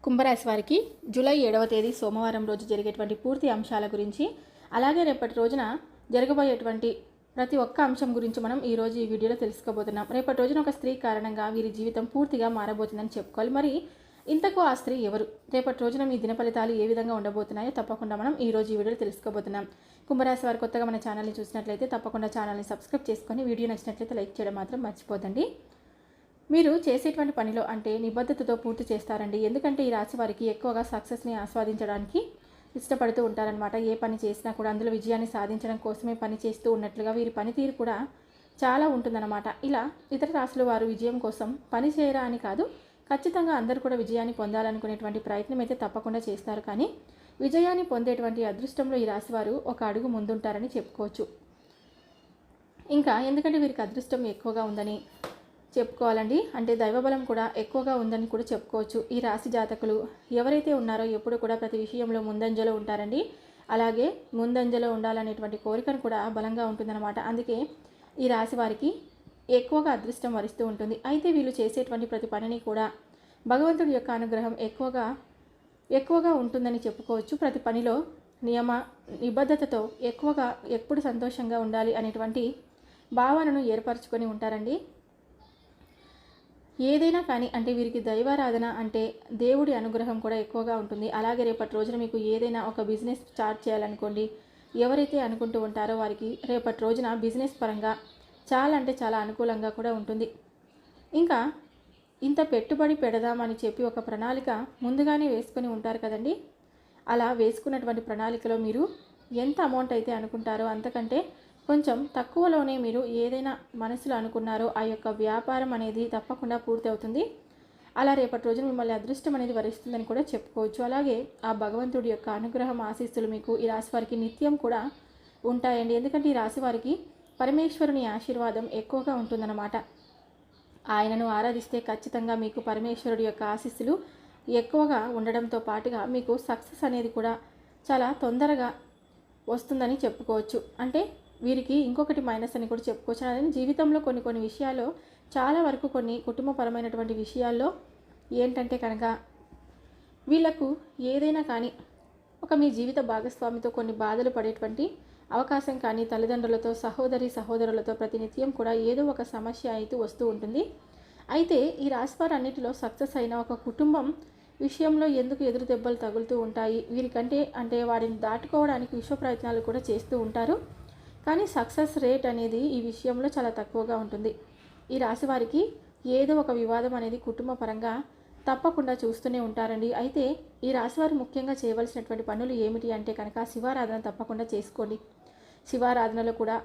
కుంభరాశి వారికి జూలై 7వ తేదీ సోమవారం రోజు జరిగేటువంటి పూర్తి అంశాల గురించి, అలాగే రేపటి రోజున జరగబోయేటువంటి ప్రతి ఒక్క అంశం గురించి మనం ఈరోజు ఈ వీడియోలో తెలుసుకోబోతున్నాం. రేపటి రోజున ఒక స్త్రీ కారణంగా వీరి జీవితం పూర్తిగా మారబోతుందని చెప్పుకోవాలి. మరి ఇంతకు ఆ స్త్రీ ఎవరు? రేపటి రోజున మీ దిన ఫలితాలు ఏ విధంగా ఉండబోతున్నాయో తప్పకుండా మనం ఈరోజు ఈ వీడియోలో తెలుసుకోబోతున్నాం. కుంభరాశి వారు కొత్తగా మన ఛానల్ని చూసినట్లయితే తప్పకుండా ఛానల్ని సబ్స్క్రైబ్ చేసుకొని వీడియో నచ్చినట్లయితే లైక్ చేయడం మాత్రం మర్చిపోదండి. మీరు చేసేటువంటి పనిలో అంటే నిబద్ధతతో పూర్తి చేస్తారండి. ఎందుకంటే ఈ రాశి వారికి ఎక్కువగా సక్సెస్ని ఆస్వాదించడానికి ఇష్టపడుతూ ఉంటారనమాట. ఏ పని చేసినా కూడా అందులో విజయాన్ని సాధించడం కోసమే పని చేస్తూ ఉన్నట్లుగా వీరి పనితీరు కూడా చాలా ఉంటుందన్నమాట. ఇలా ఇతర రాశుల వారు విజయం కోసం పని చేయరా అని కాదు, ఖచ్చితంగా అందరూ కూడా విజయాన్ని పొందాలనుకునేటువంటి ప్రయత్నం అయితే తప్పకుండా చేస్తారు. కానీ విజయాన్ని పొందేటువంటి అదృష్టంలో ఈ రాశి వారు ఒక అడుగు ముందుంటారని చెప్పుకోవచ్చు. ఇంకా ఎందుకంటే వీరికి అదృష్టం ఎక్కువగా ఉందని చెప్పుకోవాలండి. అంటే దైవబలం కూడా ఎక్కువగా ఉందని కూడా చెప్పుకోవచ్చు. ఈ రాశి జాతకులు ఎవరైతే ఉన్నారో ఎప్పుడు కూడా ప్రతి విషయంలో ముందంజలో ఉంటారండి. అలాగే ముందంజలో ఉండాలనేటువంటి కోరికను కూడా బలంగా ఉంటుందన్నమాట. అందుకే ఈ రాశి వారికి ఎక్కువగా అదృష్టం వరిస్తూ ఉంటుంది. అయితే వీళ్ళు చేసేటువంటి ప్రతి పనిని కూడా భగవంతుడి యొక్క అనుగ్రహం ఎక్కువగా ఉంటుందని చెప్పుకోవచ్చు. ప్రతి పనిలో నిబద్ధతతో ఎక్కువగా ఎప్పుడు సంతోషంగా ఉండాలి అనేటువంటి భావనను ఏర్పరచుకొని ఉంటారండి. ఏదైనా కానీ అంటే వీరికి దైవారాధన అంటే దేవుడి అనుగ్రహం కూడా ఎక్కువగా ఉంటుంది. అలాగే రేపటి రోజున మీకు ఏదైనా ఒక బిజినెస్ స్టార్ట్ చేయాలనుకోండి, ఎవరైతే అనుకుంటూ ఉంటారో వారికి రేపటి రోజున బిజినెస్ పరంగా చాలా అంటే చాలా అనుకూలంగా కూడా ఉంటుంది. ఇంకా ఇంత పెట్టుబడి పెడదామని చెప్పి ఒక ప్రణాళిక ముందుగానే వేసుకొని ఉంటారు కదండి. అలా వేసుకున్నటువంటి ప్రణాళికలో మీరు ఎంత అమౌంట్ అయితే అనుకుంటారో అంతకంటే కొంచెం తక్కువలోనే మీరు ఏదైనా మనసులో అనుకున్నారో ఆ యొక్క వ్యాపారం అనేది తప్పకుండా పూర్తి అవుతుంది. అలా రేపటి రోజున మిమ్మల్ని అదృష్టం అనేది వరిస్తుందని కూడా చెప్పుకోవచ్చు. అలాగే ఆ భగవంతుడి యొక్క అనుగ్రహం ఆశీస్సులు మీకు ఈ రాశి వారికి నిత్యం కూడా ఉంటాయండి. ఎందుకంటే ఈ రాశి వారికి పరమేశ్వరుని ఆశీర్వాదం ఎక్కువగా ఉంటుందన్నమాట. ఆయనను ఆరాధిస్తే ఖచ్చితంగా మీకు పరమేశ్వరుడి యొక్క ఆశీస్సులు ఎక్కువగా ఉండడంతో పాటుగా మీకు సక్సెస్ అనేది కూడా చాలా తొందరగా వస్తుందని చెప్పుకోవచ్చు. అంటే వీరికి ఇంకొకటి మైనస్ అని కూడా చెప్పుకోవచ్చు. అదే జీవితంలో కొన్ని విషయాల్లో చాలా వరకు కొన్ని కుటుంబపరమైనటువంటి విషయాల్లో ఏంటంటే కనుక వీళ్ళకు ఏదైనా కానీ ఒక మీ జీవిత భాగస్వామితో కొన్ని బాధలు పడేటువంటి అవకాశం కానీ తల్లిదండ్రులతో సహోదరులతో ప్రతినిత్యం కూడా ఏదో ఒక సమస్య అయితే వస్తూ ఉంటుంది. అయితే ఈ రాశివారు అన్నిటిలో సక్సెస్ అయిన ఒక కుటుంబం విషయంలో ఎందుకు ఎదురు దెబ్బలు తగులుతూ ఉంటాయి వీరికంటే అంటే వారిని దాటుకోవడానికి విశ్వ ప్రయత్నాలు కూడా చేస్తూ ఉంటారు. కానీ సక్సెస్ రేట్ అనేది ఈ విషయంలో చాలా తక్కువగా ఉంటుంది. ఈ రాశి వారికి ఏదో ఒక వివాదం అనేది కుటుంబ పరంగా తప్పకుండా చూస్తూనే ఉంటారండి. అయితే ఈ రాశివారు ముఖ్యంగా చేయవలసినటువంటి పనులు ఏమిటి అంటే కనుక శివారాధన తప్పకుండా చేసుకోండి. శివారాధనలో కూడా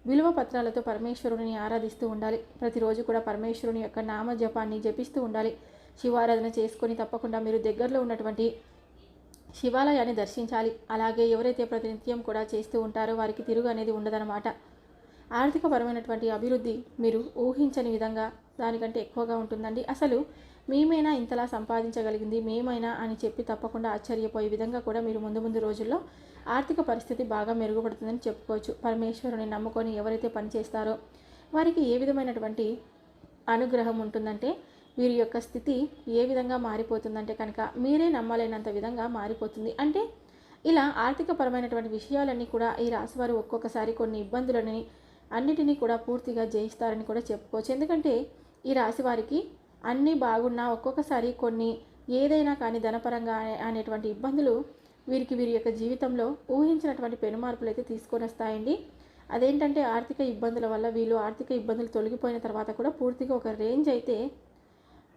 విలువ పత్రాలతో పరమేశ్వరుని ఆరాధిస్తూ ఉండాలి. ప్రతిరోజు కూడా పరమేశ్వరుని యొక్క నామ జపాన్ని జపిస్తూ ఉండాలి. శివారాధన చేసుకొని తప్పకుండా మీరు దగ్గరలో ఉన్నటువంటి శివాలయాన్ని దర్శించాలి. అలాగే ఎవరైతే ప్రతినిత్యం కూడా చేస్తూ ఉంటారో వారికి తిరుగు అనేది ఉండదన్నమాట. ఆర్థికపరమైనటువంటి అభివృద్ధి మీరు ఊహించని విధంగా దానికంటే ఎక్కువగా ఉంటుందండి. అసలు మేమైనా ఇంతలా సంపాదించగలిగింది మేమైనా అని చెప్పి తప్పకుండా ఆశ్చర్యపోయే విధంగా కూడా మీరు ముందు రోజుల్లో ఆర్థిక పరిస్థితి బాగా మెరుగుపడుతుందని చెప్పుకోవచ్చు. పరమేశ్వరుని నమ్ముకొని ఎవరైతే పనిచేస్తారో వారికి ఏ విధమైనటువంటి అనుగ్రహం ఉంటుందంటే వీరి యొక్క స్థితి ఏ విధంగా మారిపోతుందంటే కనుక మీరే నమ్మలేనంత విధంగా మారిపోతుంది. అంటే ఇలా ఆర్థికపరమైనటువంటి విషయాలన్నీ కూడా ఈ రాశివారు ఒక్కొక్కసారి కొన్ని ఇబ్బందులని అన్నిటినీ కూడా పూర్తిగా జయిస్తారని కూడా చెప్పుకోవచ్చు. ఎందుకంటే ఈ రాశి వారికి అన్నీ బాగున్నా ఒక్కొక్కసారి కొన్ని ఏదైనా కానీ ధనపరంగా అనేటువంటి ఇబ్బందులు వీరి యొక్క జీవితంలో ఊహించినటువంటి పెనుమార్పులు అయితే తీసుకొని వస్తాయండి. అదేంటంటే ఆర్థిక ఇబ్బందుల వల్ల వీళ్ళు ఆర్థిక ఇబ్బందులు తొలగిపోయిన తర్వాత కూడా పూర్తిగా ఒక రేంజ్ అయితే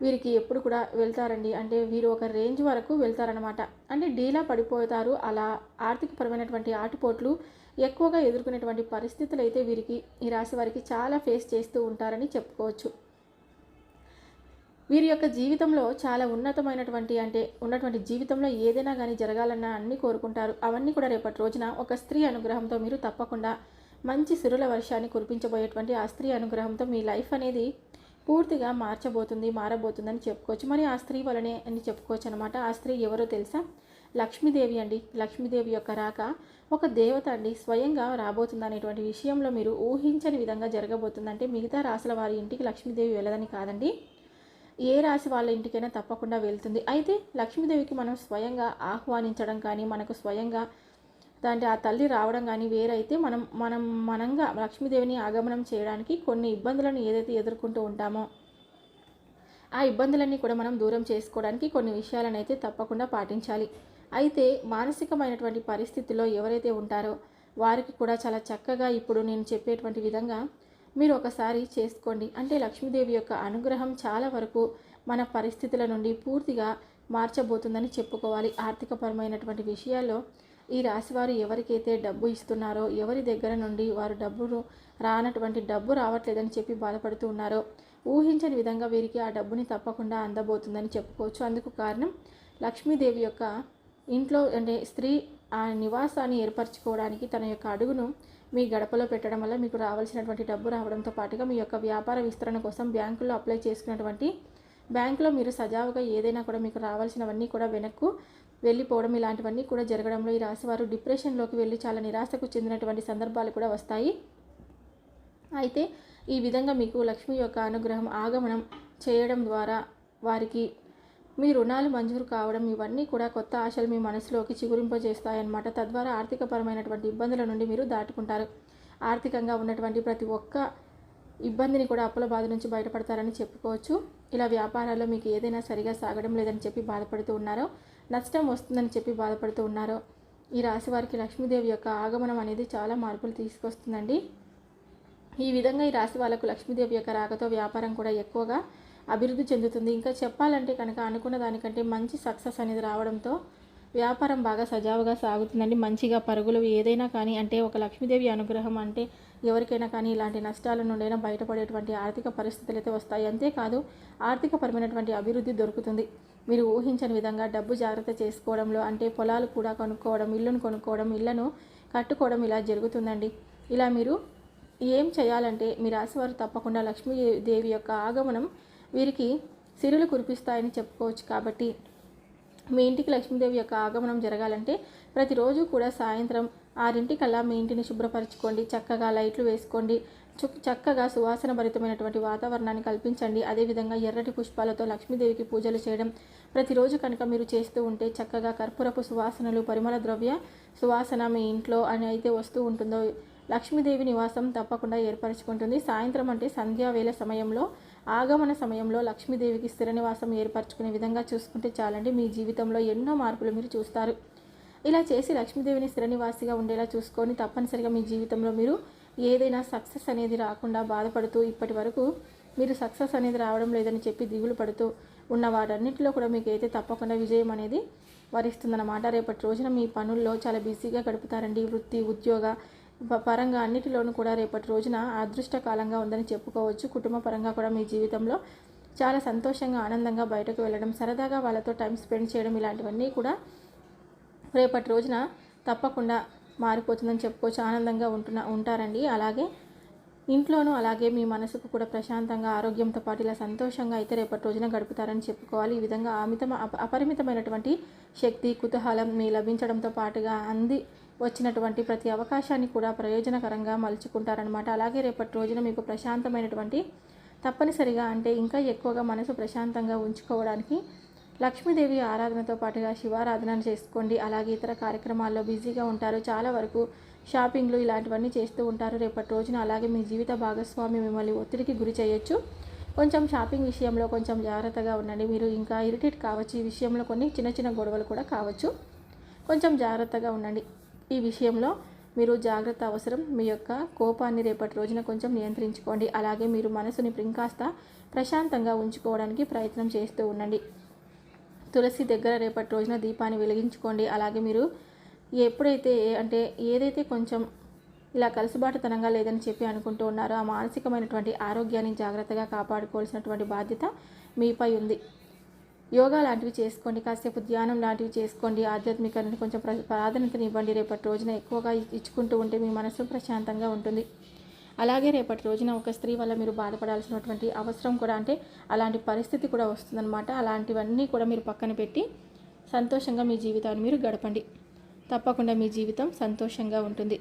వీరికి ఎప్పుడు కూడా వెళ్తారండి. అంటే వీరు ఒక రేంజ్ వరకు వెళ్తారనమాట. అంటే డీలా పడిపోతారు. అలా ఆర్థికపరమైనటువంటి ఆటుపోట్లు ఎక్కువగా ఎదుర్కొనేటువంటి పరిస్థితులు అయితే వీరికి ఈ రాశి వారికి చాలా ఫేస్ చేస్తూ ఉంటారని చెప్పుకోవచ్చు. వీరి యొక్క జీవితంలో చాలా ఉన్నటువంటి జీవితంలో ఏదైనా కానీ జరగాలన్నా అన్నీ కోరుకుంటారు. అవన్నీ కూడా రేపటి రోజున ఒక స్త్రీ అనుగ్రహంతో మీరు తప్పకుండా మంచి సిరుల వర్షాన్ని కురిపించబోయేటువంటి ఆ స్త్రీ అనుగ్రహంతో మీ లైఫ్ అనేది పూర్తిగా మారబోతుందని చెప్పుకోవచ్చు. మరి ఆ స్త్రీ వలనే అని చెప్పుకోవచ్చు అనమాట. ఆ స్త్రీ ఎవరో తెలుసా? లక్ష్మీదేవి అండి. లక్ష్మీదేవి యొక్క రాక ఒక దేవత అండి, స్వయంగా రాబోతుంది అనేటువంటి విషయంలో మీరు ఊహించని విధంగా జరగబోతుందంటే మిగతా రాసుల వారి ఇంటికి లక్ష్మీదేవి వెళ్ళదని కాదండి. ఏ రాశి వాళ్ళ ఇంటికైనా తప్పకుండా వెళ్తుంది. అయితే లక్ష్మీదేవికి మనం స్వయంగా ఆహ్వానించడం కానీ, మనకు స్వయంగా అంటే ఆ తల్లి రావడం కానీ వేరైతే మనంగా లక్ష్మీదేవిని ఆగమనం చేయడానికి కొన్ని ఇబ్బందులను ఏదైతే ఎదుర్కొంటూ ఉంటామో ఆ ఇబ్బందులన్నీ కూడా మనం దూరం చేసుకోవడానికి కొన్ని విషయాలను అయితే తప్పకుండా పాటించాలి. అయితే మానసికమైనటువంటి పరిస్థితిలో ఎవరైతే ఉంటారో వారికి కూడా చాలా చక్కగా ఇప్పుడు నేను చెప్పేటువంటి విధంగా మీరు ఒకసారి చేసుకోండి. అంటే లక్ష్మీదేవి యొక్క అనుగ్రహం చాలా వరకు మన పరిస్థితుల నుండి పూర్తిగా మార్చబోతుందని చెప్పుకోవాలి. ఆర్థికపరమైనటువంటి విషయాల్లో ఈ రాశివారు ఎవరికైతే డబ్బు ఇస్తున్నారో, ఎవరి దగ్గర నుండి వారు డబ్బు రావట్లేదని చెప్పి బాధపడుతూ ఉన్నారో, ఊహించని విధంగా వీరికి ఆ డబ్బుని తప్పకుండా అందబోతుందని చెప్పుకోవచ్చు. అందుకు కారణం లక్ష్మీదేవి యొక్క ఇంట్లో అంటే స్త్రీ ఆ నివాసాన్ని ఏర్పరచుకోవడానికి తన యొక్క అడుగును మీ గడపలో పెట్టడం వల్ల మీకు రావాల్సినటువంటి డబ్బు రావడంతో పాటుగా మీ యొక్క వ్యాపార విస్తరణ కోసం బ్యాంకుల్లో అప్లై చేసుకున్నటువంటి బ్యాంకులో మీరు సజావుగా ఏదైనా కూడా మీకు రావాల్సినవన్నీ కూడా వెనక్కు వెళ్ళిపోవడం ఇలాంటివన్నీ కూడా జరగడంలో ఈ రాశివారు డిప్రెషన్లోకి వెళ్ళి చాలా నిరాశకు చెందినటువంటి సందర్భాలు కూడా వస్తాయి. అయితే ఈ విధంగా మీకు లక్ష్మి యొక్క అనుగ్రహం ఆగమనం చేయడం ద్వారా వారికి మీ రుణాలు మంజూరు కావడం ఇవన్నీ కూడా కొత్త ఆశలు మీ మనసులోకి చిగురింపజేస్తాయన్నమాట. తద్వారా ఆర్థికపరమైనటువంటి ఇబ్బందుల నుండి మీరు దాటుకుంటారు. ఆర్థికంగా ఉన్నటువంటి ప్రతి ఒక్క ఇబ్బందిని కూడా అప్పుల బాధ నుంచి బయటపడతారని చెప్పుకోవచ్చు. ఇలా వ్యాపారాల్లో మీకు ఏదైనా సరిగా సాగడం లేదని చెప్పి బాధపడుతూ ఉన్నారో, నష్టం వస్తుందని చెప్పి బాధపడుతూ ఉన్నారో, ఈ రాశి వారికి లక్ష్మీదేవి యొక్క ఆగమనం అనేది చాలా మార్పులు తీసుకొస్తుందండి. ఈ విధంగా ఈ రాశి వాళ్ళకు లక్ష్మీదేవి యొక్క రాకతో వ్యాపారం కూడా ఎక్కువగా అభివృద్ధి చెందుతుంది. ఇంకా చెప్పాలంటే కనుక అనుకున్న దానికంటే మంచి సక్సెస్ అనేది రావడంతో వ్యాపారం బాగా సజావుగా సాగుతుందండి. మంచిగా పరుగులు ఏదైనా కానీ అంటే ఒక లక్ష్మీదేవి అనుగ్రహం అంటే ఎవరికైనా కానీ ఇలాంటి నష్టాల నుండైనా బయటపడేటువంటి ఆర్థిక పరిస్థితులు అయితే వస్తాయి. అంతేకాదు ఆర్థికపరమైనటువంటి అభివృద్ధి దొరుకుతుంది. మీరు ఊహించని విధంగా డబ్బు జాగ్రత్త చేసుకోవడంలో అంటే పొలాలు కూడా కొనుక్కోవడం, ఇల్లును కొనుక్కోవడం, ఇళ్లను కట్టుకోవడం ఇలా జరుగుతుందండి. ఇలా మీరు ఏం చేయాలంటే మీ రాశివారు తప్పకుండా లక్ష్మీదేవి యొక్క ఆగమనం వీరికి సిరులు కురిపిస్తాయని చెప్పుకోవచ్చు. కాబట్టి మీ ఇంటికి లక్ష్మీదేవి యొక్క ఆగమనం జరగాలంటే ప్రతిరోజు కూడా సాయంత్రం 6 మీ ఇంటిని శుభ్రపరచుకోండి. చక్కగా లైట్లు వేసుకోండి. చక్కగా సువాసన భరితమైనటువంటి వాతావరణాన్ని కల్పించండి. అదేవిధంగా ఎర్రటి పుష్పాలతో లక్ష్మీదేవికి పూజలు చేయడం ప్రతిరోజు కనుక మీరు చేస్తూ ఉంటే చక్కగా కర్పూరపు సువాసనలు, పరిమళ ద్రవ్య సువాసన మీ ఇంట్లో అని అయితే వస్తూ ఉంటుందో లక్ష్మీదేవి నివాసం తప్పకుండా ఏర్పరచుకుంటుంది. సాయంత్రం అంటే సంధ్యావేళ సమయంలో ఆగమన సమయంలో లక్ష్మీదేవికి స్థిర నివాసం ఏర్పరచుకునే విధంగా చూసుకుంటే చాలండి. మీ జీవితంలో ఎన్నో మార్పులు మీరు చూస్తారు. ఇలా చేసి లక్ష్మీదేవిని స్థిర నివాసిగా ఉండేలా చూసుకొని తప్పనిసరిగా మీ జీవితంలో మీరు ఏదైనా సక్సెస్ అనేది రాకుండా బాధపడుతూ ఇప్పటి వరకు మీరు సక్సెస్ అనేది రావడం లేదని చెప్పి దిగులు పడుతూ ఉన్న వాటన్నిటిలో కూడా మీకు అయితే తప్పకుండా విజయం అనేది వరిస్తుందన్నమాట. రేపటి రోజున మీ పనుల్లో చాలా బిజీగా గడుపుతారండి. వృత్తి, ఉద్యోగ పరంగా అన్నిటిలోనూ కూడా రేపటి రోజున అదృష్టకాలంగా ఉందని చెప్పుకోవచ్చు. కుటుంబ పరంగా కూడా మీ జీవితంలో చాలా సంతోషంగా, ఆనందంగా బయటకు వెళ్ళడం, సరదాగా వాళ్ళతో టైం స్పెండ్ చేయడం ఇలాంటివన్నీ కూడా రేపటి రోజున తప్పకుండా మారిపోతుందని చెప్పుకోవచ్చు. ఆనందంగా ఉంటారండి. అలాగే ఇంట్లోనూ అలాగే మీ మనసుకు కూడా ప్రశాంతంగా, ఆరోగ్యంతో పాటు ఇలా సంతోషంగా అయితే రేపటి రోజున గడుపుతారని చెప్పుకోవాలి. ఈ విధంగా అపరిమితమైనటువంటి శక్తి, కుతూహలం మీ లభించడంతో పాటుగా వచ్చినటువంటి ప్రతి అవకాశాన్ని కూడా ప్రయోజనకరంగా మలుచుకుంటారనమాట. అలాగే రేపటి రోజున మీకు ప్రశాంతమైనటువంటి తప్పనిసరిగా అంటే ఇంకా ఎక్కువగా మనసు ప్రశాంతంగా ఉంచుకోవడానికి లక్ష్మీదేవి ఆరాధనతో పాటుగా శివారాధన చేసుకోండి. అలాగే ఇతర కార్యక్రమాల్లో బిజీగా ఉంటారు. చాలా వరకు షాపింగ్లు ఇలాంటివన్నీ చేస్తూ ఉంటారు రేపటి రోజున. అలాగే మీ జీవిత భాగస్వామి మిమ్మల్ని ఒత్తిడికి గురి చేయొచ్చు. కొంచెం షాపింగ్ విషయంలో కొంచెం జాగ్రత్తగా ఉండండి. మీరు ఇంకా ఇరిటేట్ కావచ్చు. ఈ విషయంలో కొన్ని చిన్న చిన్న గొడవలు కూడా కావచ్చు. కొంచెం జాగ్రత్తగా ఉండండి. ఈ విషయంలో మీరు జాగ్రత్త అవసరం. మీ యొక్క కోపాన్ని రేపటి రోజున కొంచెం నియంత్రించుకోండి. అలాగే మీరు మనసుని ఇంకాస్త ప్రశాంతంగా ఉంచుకోవడానికి ప్రయత్నం చేస్తూ ఉండండి. తులసి దగ్గర రేపటి రోజున దీపాన్ని వెలిగించుకోండి. అలాగే మీరు ఎప్పుడైతే అంటే ఏదైతే కొంచెం ఇలా కలుసుబాటుతనంగా లేదని చెప్పి అనుకుంటూ ఉన్నారో ఆ మానసికమైనటువంటి ఆరోగ్యాన్ని జాగ్రత్తగా కాపాడుకోవాల్సినటువంటి బాధ్యత మీపై ఉంది. యోగా లాంటివి చేసుకోండి. కాసేపు ధ్యానం లాంటివి చేసుకోండి. ఆధ్యాత్మికాన్ని కొంచెం ప్రాధాన్యతని ఇవ్వండి. రేపటి రోజున ఎక్కువగా ఇచ్చుకుంటూ ఉంటే మీ మనసు ప్రశాంతంగా ఉంటుంది. అలాగే రేపటి రోజున ఒక స్త్రీ వల్ల మీరు బాధపడాల్సినటువంటి అవసరం కూడా అంటే అలాంటి పరిస్థితి కూడా వస్తుందన్నమాట. అలాంటివన్నీ కూడా మీరు పక్కన పెట్టి సంతోషంగా మీ జీవితాన్ని మీరు గడపండి. తప్పకుండా మీ జీవితం సంతోషంగా ఉంటుంది.